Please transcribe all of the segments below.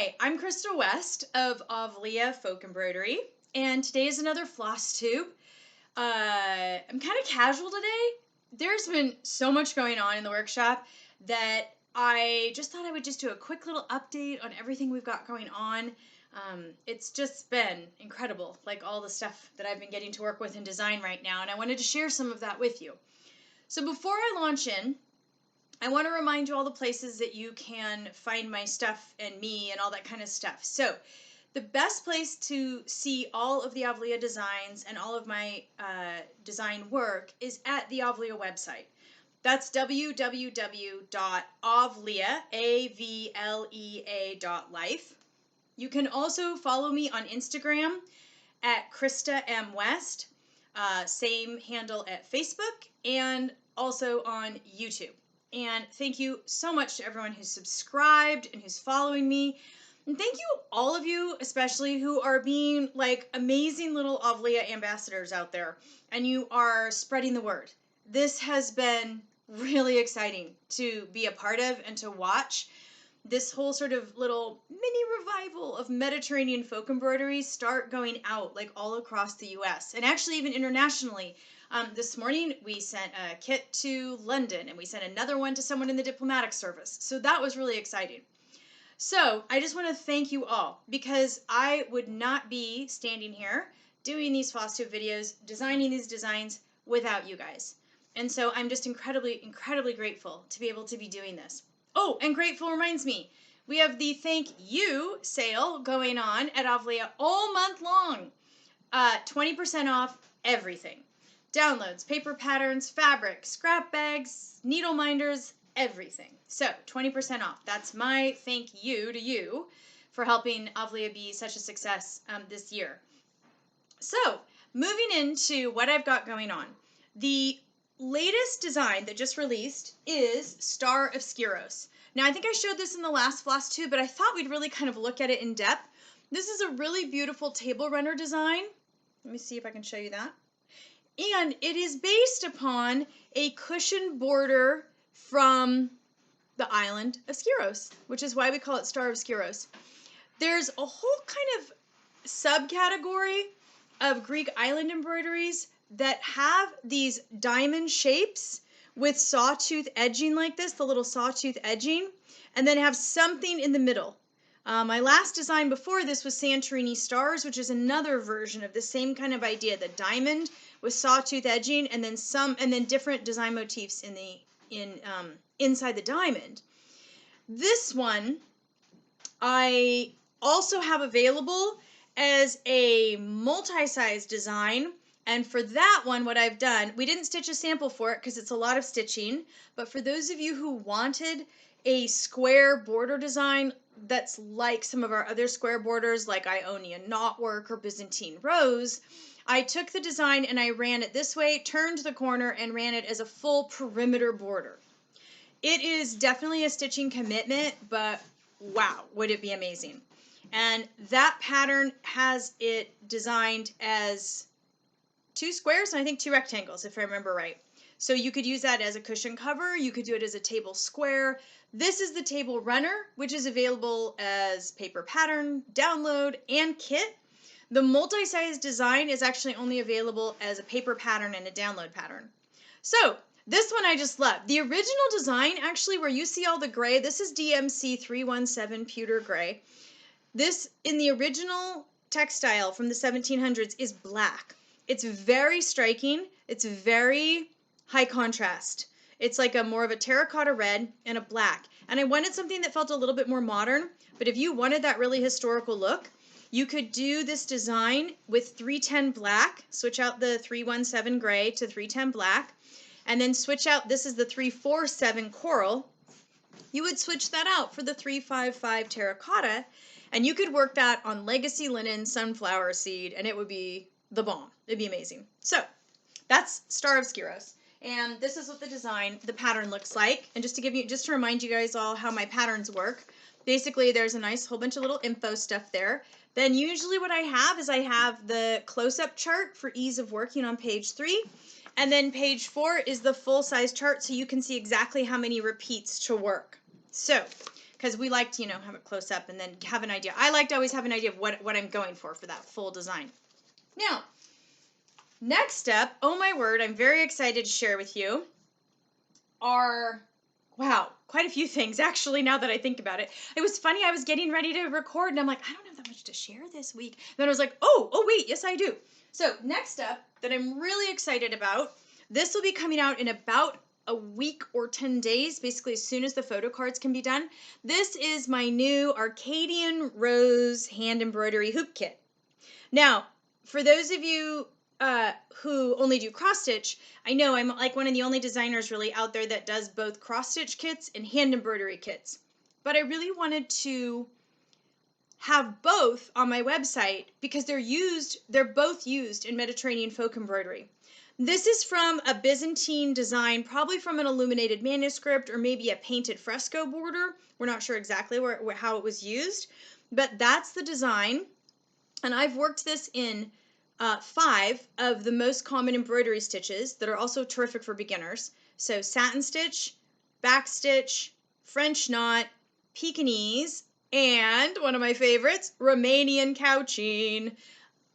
Hi, I'm Krista West of Avlia Folk Embroidery, and today is another FlossTube. I'm kind of casual today. There's been so much going on in the workshop that I just thought I would just do a quick little update on everything we've got going on. It's just been incredible, like all the stuff that I've been getting to work with in design right now, and I wanted to share some of that with you. So before I launch in, I want to remind you all the places that you can find my stuff and me and all that kind of stuff. So the best place to see all of the Avlia designs and all of my design work is at the Avlia website. That's www.avlia.life. You can also follow me on Instagram at Krista M. West, same handle at Facebook, and also on YouTube. And thank you so much to everyone who's subscribed and who's following me. And thank you, all of you, especially who are being like amazing little Avlia ambassadors out there. And you are spreading the word. This has been really exciting to be a part of and to watch this whole sort of little mini revival of Mediterranean folk embroidery start going out like all across the US and actually even internationally. This morning we sent a kit to London and we sent another one to someone in the diplomatic service. So that was really exciting. So I just want to thank you all because I would not be standing here doing these FlossTube videos, designing these designs without you guys. And so I'm just incredibly, incredibly grateful to be able to be doing this. Oh, and grateful reminds me, we have the thank you sale going on at Avlia all month long. 20% off everything. Downloads, paper patterns, fabric, scrap bags, needle minders, everything. So 20% off. That's my thank you to you for helping Avlia be such a success this year. So moving into what I've got going on. The latest design that just released is Star of Skyros. Now I think I showed this in the last FlossTube, but I thought we'd really kind of look at it in depth. This is a really beautiful table runner design. Let me see if I can show you that. And it is based upon a cushion border from the island of Skyros, which is why we call it Star of Skyros. There's a whole kind of subcategory of Greek island embroideries that have these diamond shapes with sawtooth edging like this, the little sawtooth edging, and then have something in the middle. My last design before this was Santorini Stars, which is another version of the same kind of idea, the diamond with sawtooth edging, and then different design motifs inside the diamond. This one I also have available as a multi-size design. And for that one, what I've done, we didn't stitch a sample for it because it's a lot of stitching, but for those of you who wanted a square border design that's like some of our other square borders, like Ionian knotwork or Byzantine rose, I took the design and I ran it this way, turned the corner, and ran it as a full perimeter border. It is definitely a stitching commitment, but wow, would it be amazing. And that pattern has it designed as 2 squares and I think 2 rectangles, if I remember right. So you could use that as a cushion cover. You could do it as a table square. This is the table runner, which is available as paper pattern, download, and kit. The multi-size design is actually only available as a paper pattern and a download pattern. So this one I just love. The original design, actually, where you see all the gray, this is DMC 317 pewter gray. This, in the original textile from the 1700s, is black. It's very striking. It's very high contrast. It's like more of a terracotta red and a black. And I wanted something that felt a little bit more modern, but if you wanted that really historical look, you could do this design with 310 black, switch out the 317 gray to 310 black, and then switch out, this is the 347 coral. You would switch that out for the 355 terracotta, and you could work that on legacy linen, sunflower seed, and it would be the bomb. It'd be amazing. So that's Star of Skyros. And this is what the pattern looks like. And just to remind you guys all how my patterns work, basically there's a nice whole bunch of little info stuff there. Then usually what I have the close-up chart for ease of working on page 3. And then page 4 is the full-size chart so you can see exactly how many repeats to work. So because we like to, have it close up and then have an idea. I like to always have an idea of what I'm going for that full design. Now, next up, oh my word, I'm very excited to share with you are, wow, quite a few things actually, now that I think about it. It was funny, I was getting ready to record and I'm like, I don't have that much to share this week. Then I was like, oh wait, yes I do. So next up that I'm really excited about, this will be coming out in about a week or 10 days, basically as soon as the photo cards can be done. This is my new Arcadian Rose hand embroidery hoop kit. Now, for those of you who only do cross stitch, I know I'm like one of the only designers really out there that does both cross stitch kits and hand embroidery kits. But I really wanted to have both on my website because they're both used in Mediterranean folk embroidery. This is from a Byzantine design, probably from an illuminated manuscript or maybe a painted fresco border. We're not sure exactly how it was used, but that's the design. And I've worked this in 5 of the most common embroidery stitches that are also terrific for beginners. So satin stitch, back stitch, French knot, Pekingese, and one of my favorites, Romanian couching.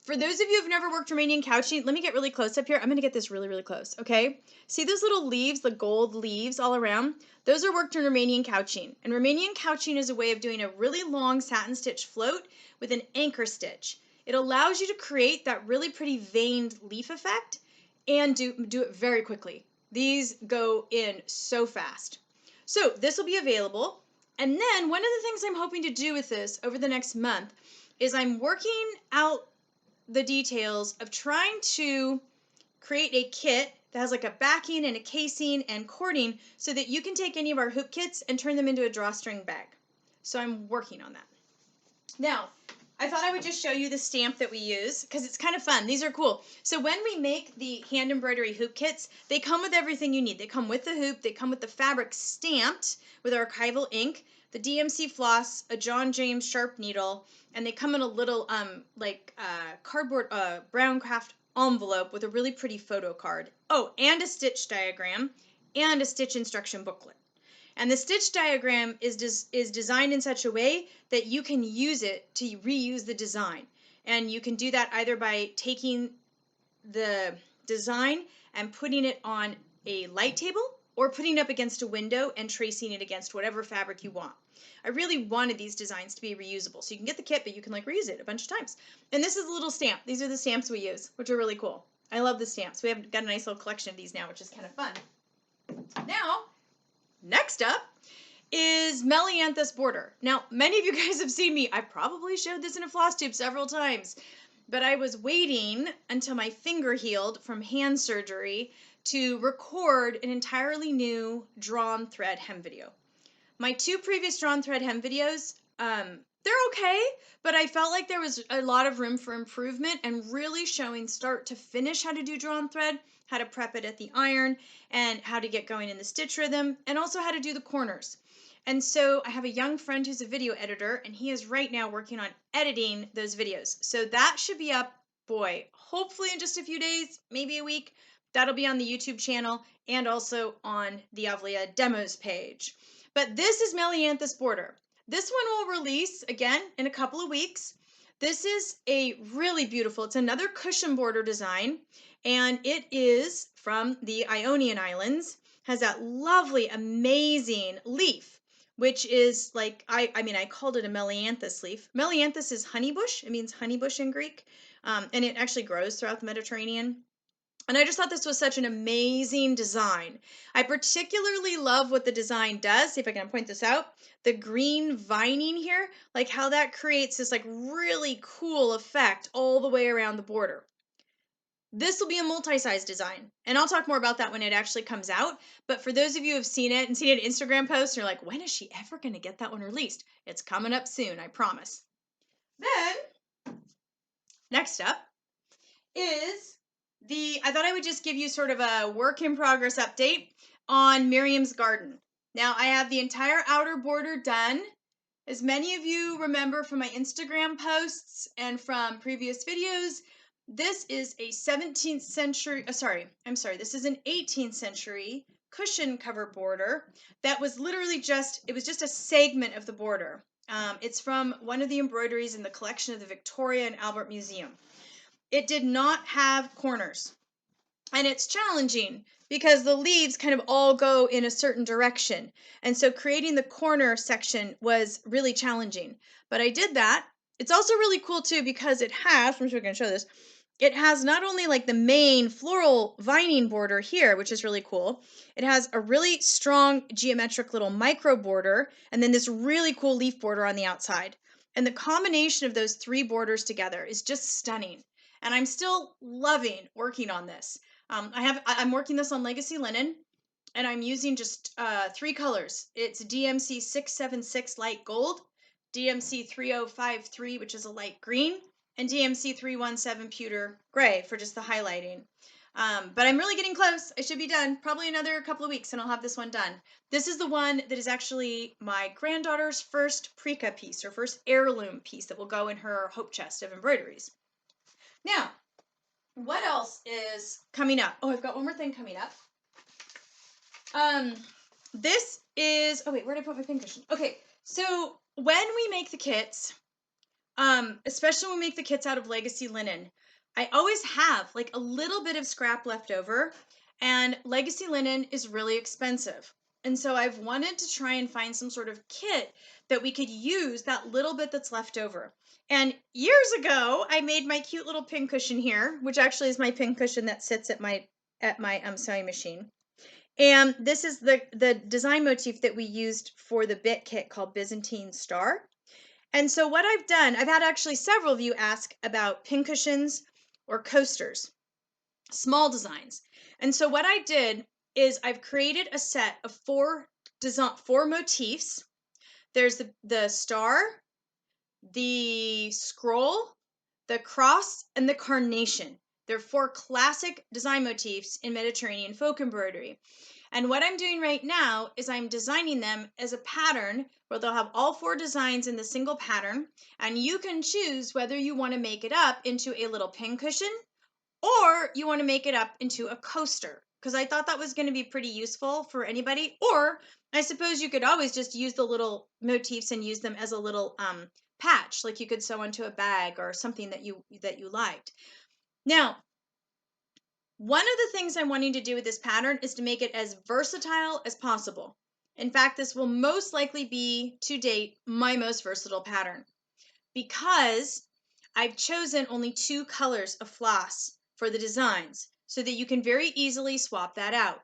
For those of you who've never worked Romanian couching, let me get really close up here. I'm going to get this really, really close, okay? See those little leaves, the gold leaves all around? Those are worked in Romanian couching. And Romanian couching is a way of doing a really long satin stitch float with an anchor stitch. It allows you to create that really pretty veined leaf effect and do it very quickly. These go in so fast. So this will be available. And then one of the things I'm hoping to do with this over the next month is I'm working out the details of trying to create a kit that has like a backing and a casing and cording so that you can take any of our hoop kits and turn them into a drawstring bag. So I'm working on that. Now, I thought I would just show you the stamp that we use because it's kind of fun. These are cool. So when we make the hand embroidery hoop kits, they come with everything you need. They come with the hoop, they come with the fabric stamped with archival ink, the DMC floss, a John James sharp needle, and they come in a little cardboard brown craft envelope with a really pretty photo card. Oh, and a stitch diagram and a stitch instruction booklet. And the stitch diagram is designed in such a way that you can use it to reuse the design. And you can do that either by taking the design and putting it on a light table or putting it up against a window and tracing it against whatever fabric you want. I really wanted these designs to be reusable. So you can get the kit, but you can reuse it a bunch of times. And this is a little stamp. These are the stamps we use, which are really cool. I love the stamps. We have got a nice little collection of these now, which is kind of fun. Now, next up is Melianthus border. Now, many of you guys have seen me. I probably showed this in a FlossTube several times, but I was waiting until my finger healed from hand surgery to record an entirely new drawn thread hem video. My 2 previous drawn thread hem videos, they're okay, but I felt like there was a lot of room for improvement and really showing start to finish how to do drawn thread, how to prep it at the iron, and how to get going in the stitch rhythm, and also how to do the corners. And so I have a young friend who's a video editor, and he is right now working on editing those videos. So that should be up, boy, hopefully in just a few days, maybe a week. That'll be on the YouTube channel and also on the Avlia demos page. But this is Melianthus border. This one will release again in a couple of weeks. This is a really beautiful, it's another cushion border design, and it is from the Ionian Islands, has that lovely, amazing leaf, which is like, I called it a Melianthus leaf. Melianthus is honeybush, it means honeybush in Greek, and it actually grows throughout the Mediterranean. And I just thought this was such an amazing design. I particularly love what the design does. See if I can point this out. The green vining here, like how that creates this like really cool effect all the way around the border. This will be a multi-size design, and I'll talk more about that when it actually comes out. But for those of you who have seen it and seen an Instagram post, and you're like, when is she ever going to get that one released? It's coming up soon, I promise. Then, next up is I thought I would just give you sort of a work in progress update on Myriam's garden. Now I have the entire outer border done. As many of you remember from my Instagram posts and from previous videos, this is a 17th century, this is an 18th century cushion cover border that was literally it was just a segment of the border. It's from one of the embroideries in the collection of the Victoria and Albert Museum. It did not have corners. And it's challenging because the leaves kind of all go in a certain direction. And so creating the corner section was really challenging. But I did that. It's also really cool too because it has, I'm sure I can show this, it has not only like the main floral vining border here, which is really cool. It has a really strong geometric little micro border and then this really cool leaf border on the outside. And the combination of those three borders together is just stunning. And I'm still loving working on this. I'm working this on Legacy Linen, and I'm using just 3 colors. It's DMC 676 light gold, DMC 3053, which is a light green, and DMC 317 pewter gray for just the highlighting. But I'm really getting close. I should be done probably another couple of weeks, and I'll have this one done. This is the one that is actually my granddaughter's first Prika piece, her first heirloom piece that will go in her hope chest of embroideries. Now, what else is coming up? Oh, I've got one more thing coming up. This is, oh wait, where did I put my pincushion? Okay, so when we make the kits, especially when we make the kits out of Legacy Linen, I always have like a little bit of scrap left over, and Legacy Linen is really expensive. And so I've wanted to try and find some sort of kit that we could use that little bit that's left over. And years ago, I made my cute little pincushion here, which actually is my pincushion that sits at my sewing machine. And this is the design motif that we used for the bit kit called Byzantine Star. And so what I've done, I've had actually several of you ask about pincushions or coasters, small designs. And so what I did is I've created a set of 4 motifs. There's the star, the scroll, the cross, and the carnation. They're 4 classic design motifs in Mediterranean folk embroidery. And what I'm doing right now is I'm designing them as a pattern where they'll have all 4 designs in the single pattern, and you can choose whether you want to make it up into a little pincushion or you want to make it up into a coaster, because I thought that was going to be pretty useful for anybody. Or I suppose you could always just use the little motifs and use them as a little patch, like you could sew onto a bag or something that you liked. Now, one of the things I'm wanting to do with this pattern is to make it as versatile as possible. In fact, this will most likely be, to date, my most versatile pattern, because I've chosen only 2 colors of floss for the designs so that you can very easily swap that out.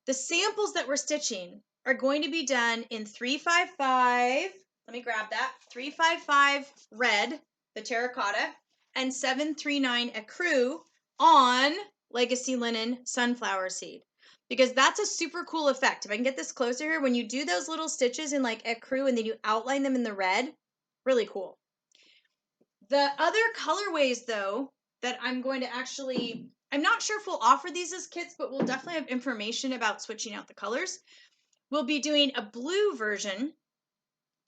The samples that we're stitching are going to be done in 355, let me grab that, 355 red, the terracotta, and 739 ecru on Legacy Linen sunflower seed, because that's a super cool effect. If I can get this closer here, when you do those little stitches in like ecru and then you outline them in the red, really cool. The other colorways though that I'm going to actually, I'm not sure if we'll offer these as kits, but we'll definitely have information about switching out the colors. We'll be doing a blue version,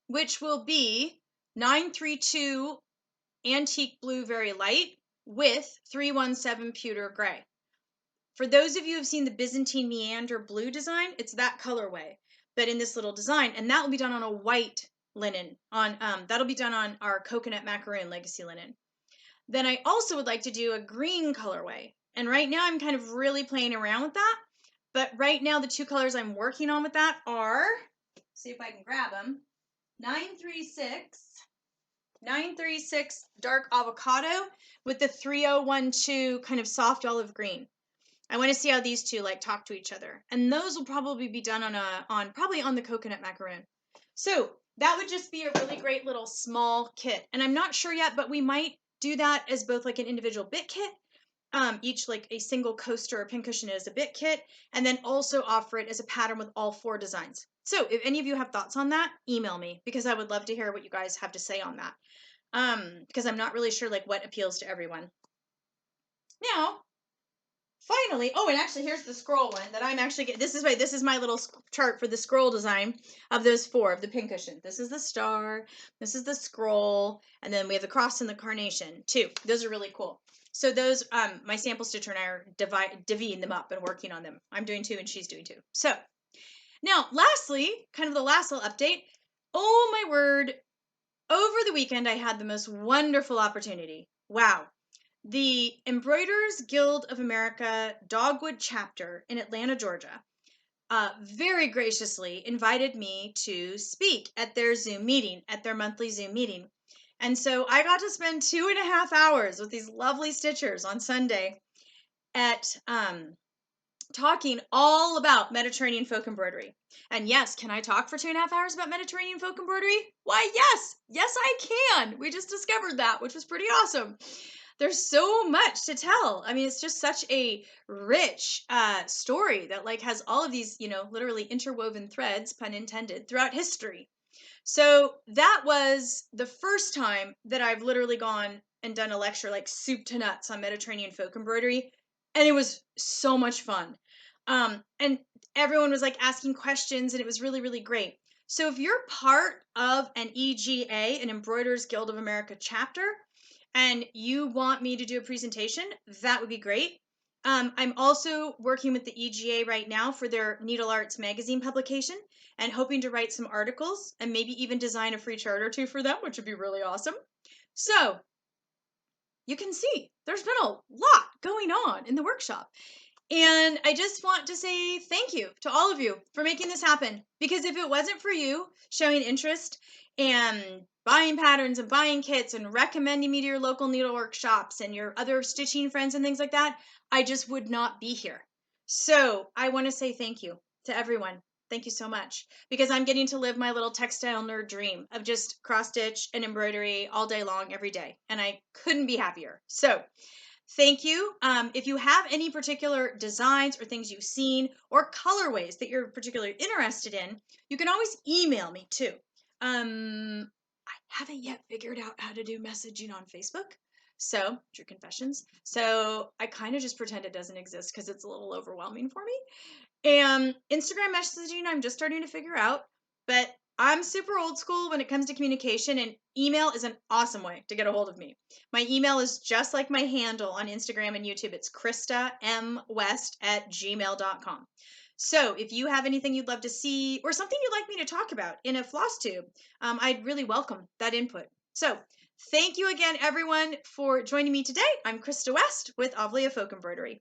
which will be 932 antique blue very light with 317 pewter gray. For those of you who have seen the Byzantine meander blue design, it's that colorway, but in this little design, and that will be done on a white linen. That'll be done on our coconut macaroon Legacy Linen. Then I also would like to do a green colorway, and right now I'm kind of really playing around with that. But right now the 2 colors I'm working on with that are, see if I can grab them, 936 dark avocado with the 3012 kind of soft olive green. I want to see how these 2 like talk to each other. And those will probably be done probably on the coconut macaroon. So that would just be a really great little small kit. And I'm not sure yet, but we might do that as both like an individual bit kit, each like a single coaster or pincushion as a bit kit, and then also offer it as a pattern with all 4 designs. So if any of you have thoughts on that, email me, because I would love to hear what you guys have to say on that. Because I'm not really sure like what appeals to everyone. Now, finally, oh, and actually here's the scroll one that I'm actually getting. This is my little chart for the scroll design of those 4 of the pincushion. This is the star, this is the scroll, and then we have the cross and the carnation too. Those are really cool. So those, my sample stitcher and I are divvying them up and working on them. I'm doing 2 and she's doing 2. So now, lastly, kind of the last little update. Oh my word. Over the weekend, I had the most wonderful opportunity. Wow. The Embroiderers Guild of America Dogwood chapter in Atlanta, Georgia, very graciously invited me to speak at their Zoom meeting, at their monthly Zoom meeting. And so I got to spend 2.5 hours with these lovely stitchers on Sunday at talking all about Mediterranean folk embroidery. And yes, can I talk for 2.5 hours about Mediterranean folk embroidery? Why, yes, yes, I can. We just discovered that, which was pretty awesome. There's so much to tell. I mean, it's just such a rich story that like has all of these, literally interwoven threads, pun intended, throughout history. So that was the first time that I've literally gone and done a lecture like soup to nuts on Mediterranean folk embroidery. And it was so much fun. And everyone was like asking questions, and it was really, really great. So if you're part of an EGA, an Embroiderers Guild of America chapter, and you want me to do a presentation, that would be great. I'm also working with the EGA right now for their Needle Arts magazine publication and hoping to write some articles and maybe even design a free chart or 2 for them, which would be really awesome. So you can see there's been a lot going on in the workshop. And I just want to say thank you to all of you for making this happen. Because if it wasn't for you showing interest and buying patterns and buying kits and recommending me to your local needlework shops and your other stitching friends and things like that, I just would not be here. So I want to say thank you to everyone. Thank you so much, because I'm getting to live my little textile nerd dream of just cross stitch and embroidery all day long, every day. And I couldn't be happier. So thank you. If you have any particular designs or things you've seen or colorways that you're particularly interested in, you can always email me too. I haven't yet figured out how to do messaging on Facebook. So, True Confessions. So, I kind of just pretend it doesn't exist because it's a little overwhelming for me. And Instagram messaging, I'm just starting to figure out. But I'm super old school when it comes to communication, and email is an awesome way to get a hold of me. My email is just like my handle on Instagram and YouTube. It's kristamwest@gmail.com. So if you have anything you'd love to see or something you'd like me to talk about in a FlossTube, I'd really welcome that input. So thank you again, everyone, for joining me today. I'm Krista West with Avlia Folk Embroidery.